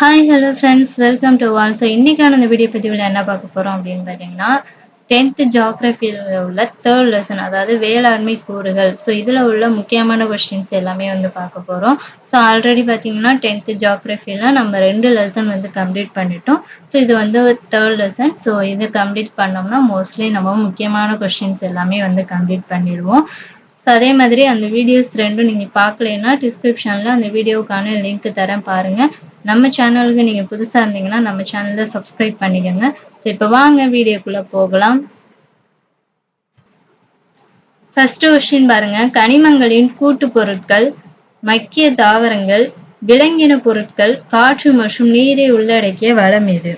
Hi hello friends welcome to all. So இன்றைக்கான இந்த video பதிவில் என்ன பார்க்க போகிறோம் அப்படின்னு பார்த்தீங்கன்னா 10th ஜியாகிரஃபியில் உள்ள தேர்ட் லெசன், அதாவது வேளாண்மை கூறுகள். ஸோ இதில் உள்ள முக்கியமான கொஸ்டின்ஸ் எல்லாமே பார்க்க போகிறோம். ஸோ ஆல்ரெடி பார்த்தீங்கன்னா 10th ஜியாகிரஃபியில் நம்ம 2 லெசன் கம்ப்ளீட் பண்ணிட்டோம். ஸோ இது தேர்ட் லெசன். ஸோ இது கம்ப்ளீட் பண்ணோம்னா மோஸ்ட்லி நம்ம முக்கியமான கொஸ்டின்ஸ் எல்லாமே கம்ப்ளீட் பண்ணிடுவோம். ஸோ அதே மாதிரி அந்த வீடியோஸ் ரெண்டும் நீங்கள் பார்க்கலைன்னா டிஸ்கிரிப்ஷனில் அந்த வீடியோவுக்கான லிங்க் தரேன், பாருங்கள். நம்ம சேனலுக்கு நீங்கள் புதுசாக இருந்தீங்கன்னா நம்ம சேனலை சப்ஸ்கிரைப் பண்ணிக்கோங்க. ஸோ இப்போ வாங்க வீடியோக்குள்ளே போகலாம். ஃபர்ஸ்ட் கொஸ்டின் பாருங்க. கனிமங்களின் கூட்டு பொருட்கள், மக்கிய தாவரங்கள், விலங்கின பொருட்கள், காற்று மற்றும் நீரை உள்ளடக்கிய வளம் எது?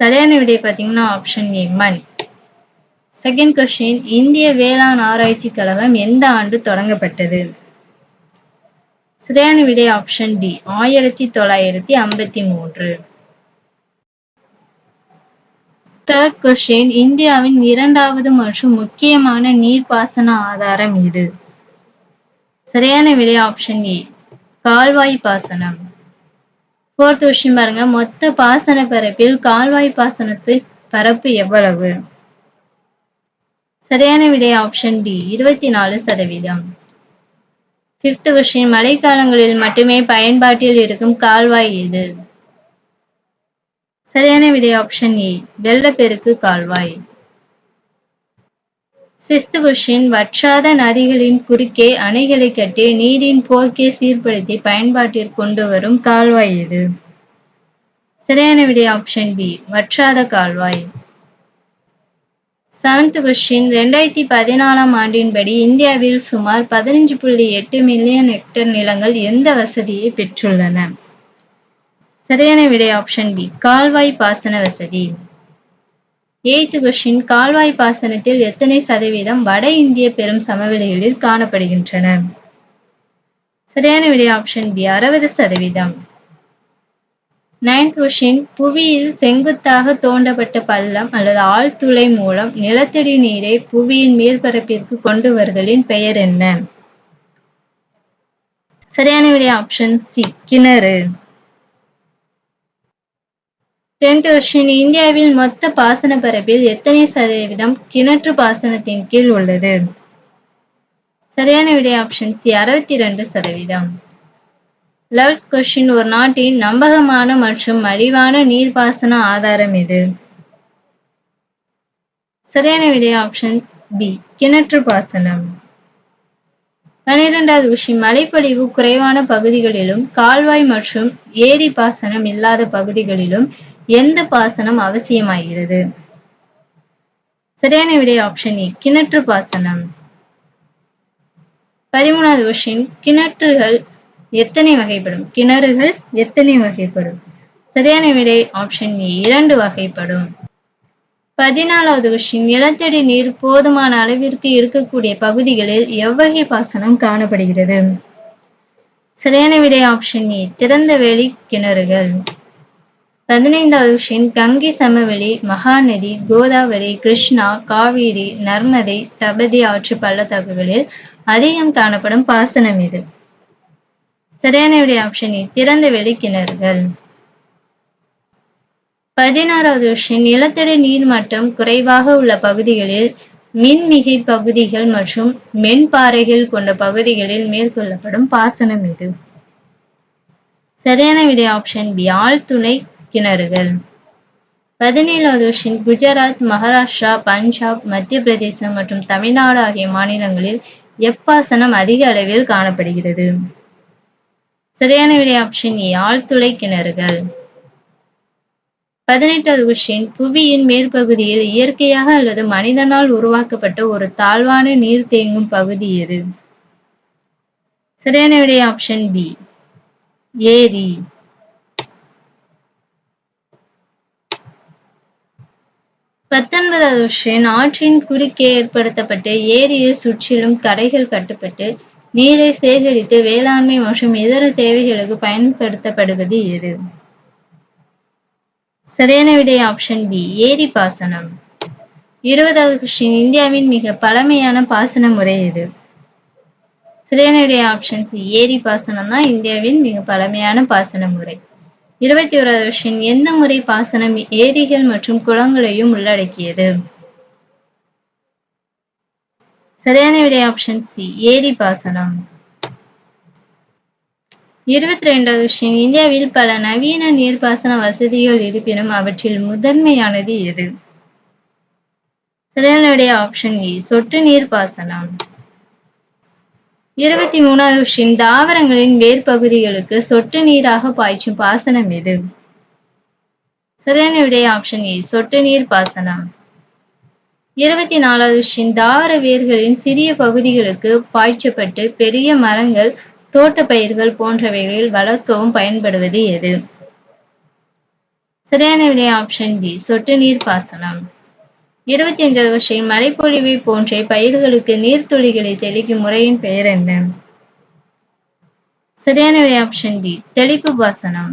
சரியான விடை பார்த்தீங்கன்னா ஆப்ஷன் ஏ, மண். செகண்ட் கொஸ்டின், இந்திய வேளாண் ஆராய்ச்சி கழகம் எந்த ஆண்டு தொடங்கப்பட்டது? சரியான விடை ஆப்ஷன் டி, 1953. தேர்ட் கொஸ்டின், இந்தியாவின் இரண்டாவது மற்றும் முக்கியமான நீர்ப்பாசன ஆதாரம் எது? சரியான விடை ஆப்ஷன் ஏ, கால்வாய் பாசனம். ஃபோர்த் கொஸ்டின் பாருங்க. மொத்த பாசன பரப்பில் கால்வாய் பாசனத்தின் பரப்பு எவ்வளவு? சரியான விடை ஆப்ஷன் டி, 24%. ஃபிஃப்த் கொஸ்டின், மழைக்காலங்களில் மட்டுமே பயன்பாட்டில் இருக்கும் கால்வாய் எது? சரியான விடை ஆப்ஷன் ஏ, வெள்ளப்பெருக்கு கால்வாய். சிக்ஸ்த் கொஸ்டின், வற்றாத நதிகளின் குறுக்கே அணைகளை கட்டி நீரின் போக்கை சீர்படுத்தி பயன்பாட்டிற்கு கொண்டு வரும் கால்வாய் எது? சரியான விடை ஆப்ஷன் பி, வற்றாத கால்வாய். செவன்த் கொஸ்டின், 2014 ஆண்டின்படி இந்தியாவில் சுமார் 15.8 மில்லியன் ஹெக்டேர் நிலங்கள் எந்த வசதியை பெற்றுள்ளன? சரியான விடை ஆப்ஷன் பி, கால்வாய் பாசன வசதி. எய்த் கொஸ்டின், கால்வாய் பாசனத்தில் எத்தனை சதவீதம் வட இந்திய பெரும் சமவெளிகளில் காணப்படுகின்றன? சரியான விடை ஆப்ஷன் பி, 60%. நைன்த் கொஸ்டின், புவியில் செங்குத்தாக தோண்டப்பட்ட பள்ளம் அல்லது ஆழ்துளை மூலம் நிலத்தடி நீரை புவியின் மேற்பரப்பிற்கு கொண்டு வருதலின் பெயர் என்ன? சரியான விடை ஆப்ஷன் சி, கிணறு. 10th கொஸ்டின், இந்தியாவில் மொத்த பாசன பரப்பில் எத்தனை சதவீதம் கிணற்று பாசனத்தின் கீழ் உள்ளது? சரியான விடை ஆப்ஷன் சி, 62%. 11th கொஸ்டின், ஒரு நாட்டின் நம்பகமான மற்றும் மலிவான நீர்ப்பாசன ஆதாரம் எது? சரியான விடை ஆப்ஷன் பி, கிணற்று பாசனம். 12வது கொஸ்டின், மழைப்பொழிவு குறைவான பகுதிகளிலும் கால்வாய் மற்றும் ஏரி பாசனம் இல்லாத பகுதிகளிலும் எந்த பாசனம் அவசியமாகிறது? சரியான விடை ஆப்ஷன் ஏ, கிணற்று பாசனம். 13வது கொஸ்டின், கிணறுகள் எத்தனை வகைப்படும்? சரியான விடை ஆப்ஷன் ஏ, 2 வகைப்படும். 14வது கொஸ்டின், நிலத்தடி நீர் போதுமான அளவிற்கு இருக்கக்கூடிய பகுதிகளில் எவ்வகை பாசனம் காணப்படுகிறது? சரியான விடை ஆப்ஷன் ஏ, திறந்த வெளி கிணறுகள். 15வது கொஸ்டின், கங்கை சமவெளி, மகாநதி, கோதாவரி, கிருஷ்ணா, காவிரி, நர்மதை, தபதி ஆற்று பள்ளத்தாக்குகளில் அதிகம் காணப்படும் பாசனம் எது? சரியான விடை ஆப்ஷன் ஏ, திறந்த வெளி கிணறுகள். 16வது கொஸ்டின், நிலத்தடி நீர் மட்டம் குறைவாக உள்ள பகுதிகளில் மின்மிகை பகுதிகள் மற்றும் மென்பாறைகள் கொண்ட பகுதிகளில் மேற்கொள்ளப்படும் பாசனம் எது? சரியான விடை ஆப்ஷன் பி, ஆழ்துளை கிணறுகள். 17வது கொஸ்டின், குஜராத், மகாராஷ்டிரா, பஞ்சாப், மத்திய பிரதேசம் மற்றும் தமிழ்நாடு ஆகிய மாநிலங்களில் எப்பாசனம் அதிக அளவில் காணப்படுகிறது? சரியான விடை ஆப்ஷன் ஏ, ஆழ்துளை கிணறுகள். 18வது கொஸ்டின், புவியின் மேற்பகுதியில் இயற்கையாக அல்லது மனிதனால் உருவாக்கப்பட்ட ஒரு தாழ்வான நீர் தேங்கும் பகுதி எது? சரியான விடை ஆப்ஷன் பி, ஏரி. 19வது கொஸ்டின், ஆற்றின் குறுக்கே ஏற்படுத்தப்பட்ட ஏரியை சுற்றிலும் கரைகள் கட்டப்பட்டு நீரை சேகரித்து வேளாண்மை மற்றும் இதர தேவைகளுக்கு பயன்படுத்தப்படுவது எது? சரியான விடை ஆப்ஷன் பி, ஏரி பாசனம். 20வது கொஸ்டின், இந்தியாவின் மிக பழமையான பாசன முறை எது? சரியான விடை ஆப்ஷன் சி. ஏரி பாசனம் தான் இந்தியாவின் மிக பழமையான பாசன முறை. 21வது கொஸ்டின். எந்த முறை பாசனம் ஏரிகள் மற்றும் குளங்களையும் உள்ளடக்கியது? சரியான விடை ஆப்ஷன் சி. ஏரி பாசனம். 22வது கொஸ்டின். இந்தியாவில் பல நவீன நீர்ப்பாசன வசதிகள் இருப்பினும் அவற்றில் முதன்மையானது எது? சரியான விடை ஆப்ஷன் ஏ. சொட்டு நீர் பாசனம். 23வது கொஸ்டின். தாவரங்களின் வேர் பகுதிகளுக்கு சொட்டு நீராக பாய்ச்சும் பாசனம் எது? சரியான விடை ஆப்ஷன் ஏ. சொட்டு நீர் பாசனம். 24வது கொஸ்டின். தாவர வேர்களின் சிறிய பகுதிகளுக்கு பாய்ச்சப்பட்டு பெரிய மரங்கள், தோட்டப்பயிர்கள் போன்றவைகளில் வளர்க்கவும் பயன்படுவது எது? சரியான விடை ஆப்ஷன் டி. சொட்டு நீர் பாசனம். 25வது கொஸ்டின். மழைப்பொழிவை போன்ற பயிர்களுக்கு நீர்த்துளிகளை தெளிக்கும் முறையின் பெயர் என்ன? சரியான விடை ஆப்ஷன் டி. தெளிப்பு பாசனம்.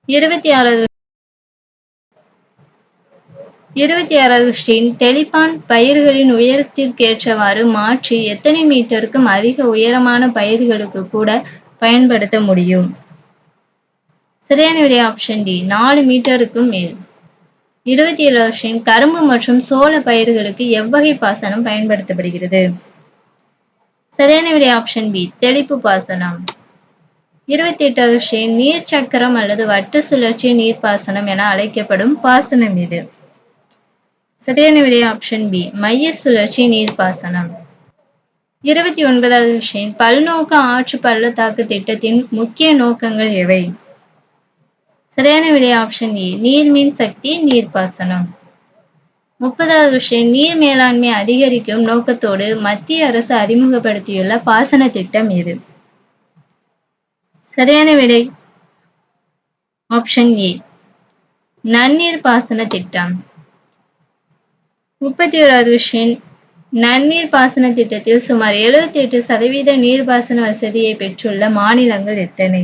26வது கொஸ்டின். தெளிப்பான் பயிர்களின் உயரத்திற்கேற்றவாறு மாற்றி எத்தனை மீட்டருக்கும் அதிக உயரமான பயிர்களுக்கு கூட பயன்படுத்த முடியும்? சரியான விடை ஆப்ஷன் டி. 4 மீட்டருக்கும் மேல். 27வது கொஸ்டின். கரும்பு மற்றும் சோள பயிர்களுக்கு எவ்வகை பாசனம் பயன்படுத்தப்படுகிறது? சரியான விடை ஆப்ஷன் பி. தெளிப்பு பாசனம். 28வது கொஸ்டின். நீர் சக்கரம் அல்லது வட்ட சுழற்சி நீர்ப்பாசனம் என அழைக்கப்படும் பாசனம் எது? சரியான விடை ஆப்ஷன் பி. மைய சுழற்சி நீர்ப்பாசனம். 29வது கொஸ்டின். பல்நோக்க ஆற்று பள்ளத்தாக்கு திட்டத்தின் முக்கிய நோக்கங்கள் எவை? சரியான விடை ஆப்ஷன் ஏ. நீர்மின் சக்தி நீர்ப்பாசனம். 30வது கொஸ்டின். நீர் மேலாண்மை அதிகரிக்கும் நோக்கத்தோடு மத்திய அரசு அறிமுகப்படுத்தியுள்ள பாசன திட்டம் எது? சரியான விடை ஆப்ஷன் ஏ. நன்னீர் பாசன திட்டம். 31வது கொஸ்டின். நன்னீர் பாசன திட்டத்தில் சுமார் 78% நீர்ப்பாசன வசதியை பெற்றுள்ள மாநிலங்கள் எத்தனை?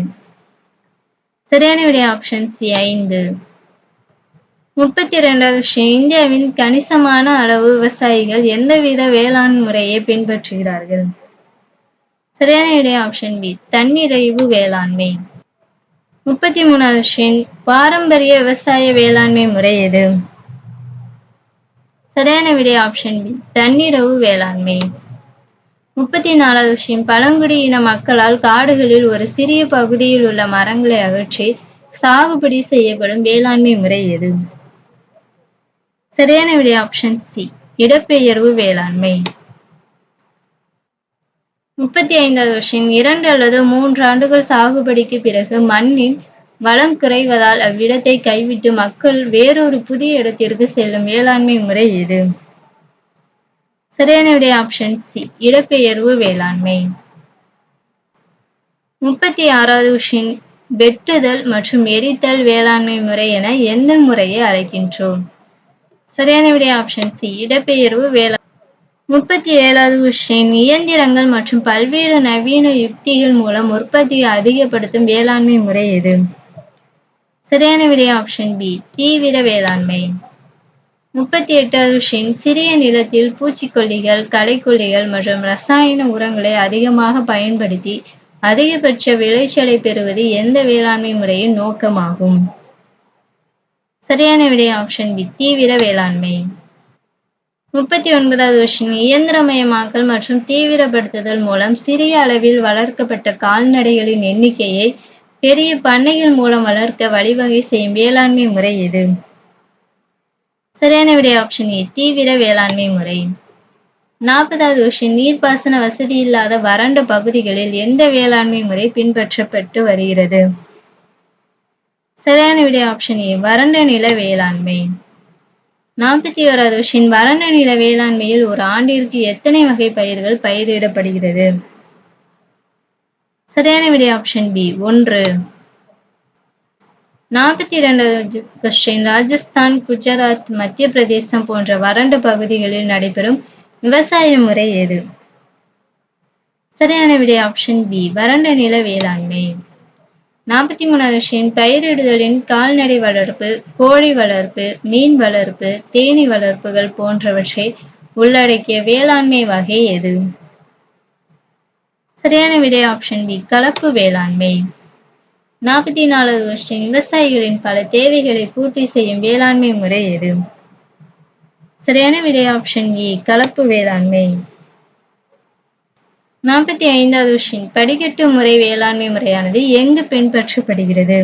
சரியான விடை ஆப்ஷன் சி. 5. 32வது கொஸ்டின். இந்தியாவின் கணிசமான அளவு விவசாயிகள் எந்தவித வேளாண் முறையை பின்பற்றுகிறார்கள்? சரியான விடை ஆப்ஷன் பி. தன்னிறைவு வேளாண்மை. 33வது கொஸ்டின். பாரம்பரிய விவசாய வேளாண்மை முறை எது? சரியான விடை ஆப்ஷன் பி. தன்னிறைவு வேளாண்மை. 34வது கொஸ்டின். பழங்குடியின மக்களால் காடுகளில் ஒரு சிறிய பகுதியில் உள்ள மரங்களை அகற்றி சாகுபடி செய்யப்படும் வேளாண்மை முறை எது? சரியான விடை ஆப்ஷன் சி. இடப்பெயர்வு வேளாண்மை. 35வது கொஸ்டின். 2 அல்லது 3 ஆண்டுகள் சாகுபடிக்கு பிறகு மண்ணின் வளம் குறைவதால் அவ்விடத்தை கைவிட்டு மக்கள் வேறொரு புதிய இடத்திற்கு செல்லும் வேளாண்மை முறை எது? சரியான விடை ஆப்ஷன் சி. இடப்பெயர்வு வேளாண்மை. 36வது கொஸ்டின். வெட்டுதல் மற்றும் எரித்தல் வேளாண்மை முறை என எந்த முறையை அழைக்கின்றோம்? சரியான விடை ஆப்ஷன் சி. இடப்பெயர்வு வேளாண்மை. 37வது கொஸ்டின். இயந்திரங்கள் மற்றும் பல்வேறு நவீன யுக்திகள் மூலம் உற்பத்தியை அதிகப்படுத்தும் வேளாண்மை முறை எது? சரியான விடை ஆப்ஷன் பி. தீவிர வேளாண்மை. 38வது கொஸ்டின். சிறிய நிலத்தில் பூச்சிக்கொல்லிகள், களைக்கொல்லிகள் மற்றும் ரசாயன உரங்களை அதிகமாக பயன்படுத்தி அதிகபட்ச விளைச்சலை பெறுவது எந்த வேளாண்மை முறையின் நோக்கமாகும்? சரியான விடை ஆப்ஷன் பி. தீவிர வேளாண்மை. 39வது கொஸ்டின். இயந்திரமயமாக்கல் மற்றும் தீவிரப்படுத்துதல் மூலம் சிறிய அளவில் வளர்க்கப்பட்ட கால்நடைகளின் எண்ணிக்கையை பெரிய பண்ணைகள் மூலம் வளர்க்க வழிவகை செய்யும் வேளாண்மை முறை எது? சரியான விடை ஆப்ஷன் ஏ. தீவிர வேளாண்மை முறை. 40வது கொஸ்டின். நீர்ப்பாசன வசதி இல்லாத வறண்ட பகுதிகளில் எந்த வேளாண்மை முறை பின்பற்றப்பட்டு வருகிறது? சரியான விடை ஆப்ஷன் ஏ. வறண்ட நில வேளாண்மை. 41வது கொஸ்டின். வறண்ட நில வேளாண்மையில் ஒரு ஆண்டிற்கு எத்தனை வகை பயிர்கள் பயிரிடப்படுகிறது? சரியான விடை ஆப்ஷன் பி. 1. 42வது கொஸ்டின். ராஜஸ்தான், குஜராத், மத்திய பிரதேசம் போன்ற வறண்ட பகுதிகளில் நடைபெறும் விவசாய முறை எது? சரியான விடை ஆப்ஷன் பி. வறண்ட நில வேளாண்மை. 43வது கொஸ்டின். பயிரிடுதலின் கால்நடை வளர்ப்பு, கோழி வளர்ப்பு, மீன் வளர்ப்பு, தேனீ வளர்ப்புகள் போன்றவற்றை உள்ளடக்கிய வேளாண்மை வகை எது? சரியான விடை ஆப்ஷன் பி கலப்பு வேளாண்மை. 44வது கொஸ்டின் விவசாயிகளின் பல தேவைகளை பூர்த்தி செய்யும் வேளாண்மை முறை எது? சரியான விடை ஆப்ஷன் ஏ கலப்பு வேளாண்மை. 45வது கொஸ்டின் படிக்கட்டு முறை வேளாண்மை முறையானது எங்கு பின்பற்றப்படுகிறது?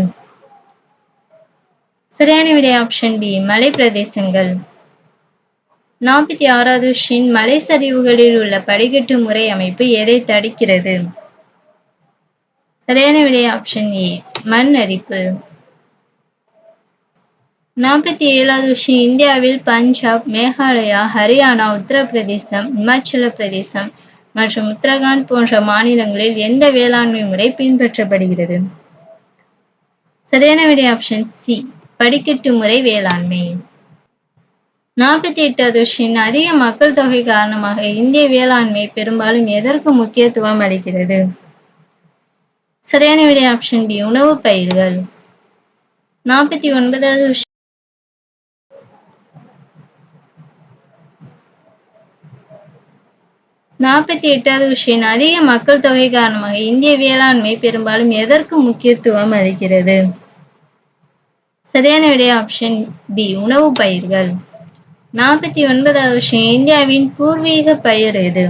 சரியான விடை ஆப்ஷன் பி மலை பிரதேசங்கள். 46வது கொஸ்டின் மலை சரிவுகளில் உள்ள படிக்கட்டு முறை அமைப்பு எதை தடுக்கிறது? சரியான விடை ஆப்ஷன் ஏ மண் அரிப்பு. 47வது கொஸ்டின் இந்தியாவில் பஞ்சாப், மேகாலயா, ஹரியானா, உத்தரப்பிரதேசம், இமாச்சல பிரதேசம் மற்றும் உத்தரகாண்ட் போன்ற மாநிலங்களில் எந்த வேளாண்மை முறை பின்பற்றப்படுகிறது? சரியான விடை ஆப்ஷன் சி படிக்கட்டு முறை வேளாண்மை. 48வது கொஸ்டின் அதிக மக்கள் தொகை காரணமாக இந்திய வேளாண்மை பெரும்பாலும் எதற்கு முக்கியத்துவம் அளிக்கிறது? சரியான விடை ஆப்ஷன் பி உணவு பயிர்கள். 49வது 48வது கொஸ்டின் அதிக மக்கள் தொகை காரணமாக இந்திய வேளாண்மை பெரும்பாலும் எதற்கு முக்கியத்துவம் அளிக்கிறது? சரியான விடை ஆப்ஷன் பி உணவு பயிர்கள். 49வது கொஸ்டின் இந்தியாவின் பூர்வீக பயிர் எது?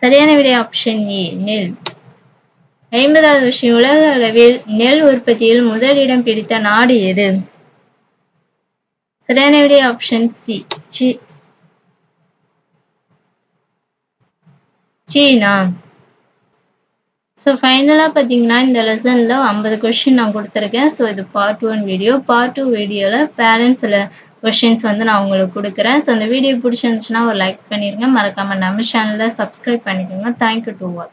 சரியான விடை ஆப்ஷன் ஏ நெல். 50வது கொஸ்டின் உலக அளவில் நெல் உற்பத்தியில் முதலிடம் பிடித்த நாடு எது? சரியான விடை ஆப்ஷன் சி சீனா. ஸோ ஃபைனலாக பார்த்தீங்கன்னா இந்த லெசனில் 50 கொஸ்டின் நான் கொடுத்துருக்கேன். ஸோ இது பார்ட் 1 வீடியோ. பார்ட் 2 வீடியோவில் பேலன்ஸ் சில கொஸ்டின்ஸ் நான் உங்களுக்கு கொடுக்குறேன். ஸோ அந்த வீடியோ பிடிச்சிருந்துச்சுன்னா ஒரு லைக் பண்ணிடுங்க. மறக்காமல் நம்ம சேனலை சப்ஸ்கிரைப் பண்ணிக்கோங்க. Thank you to all.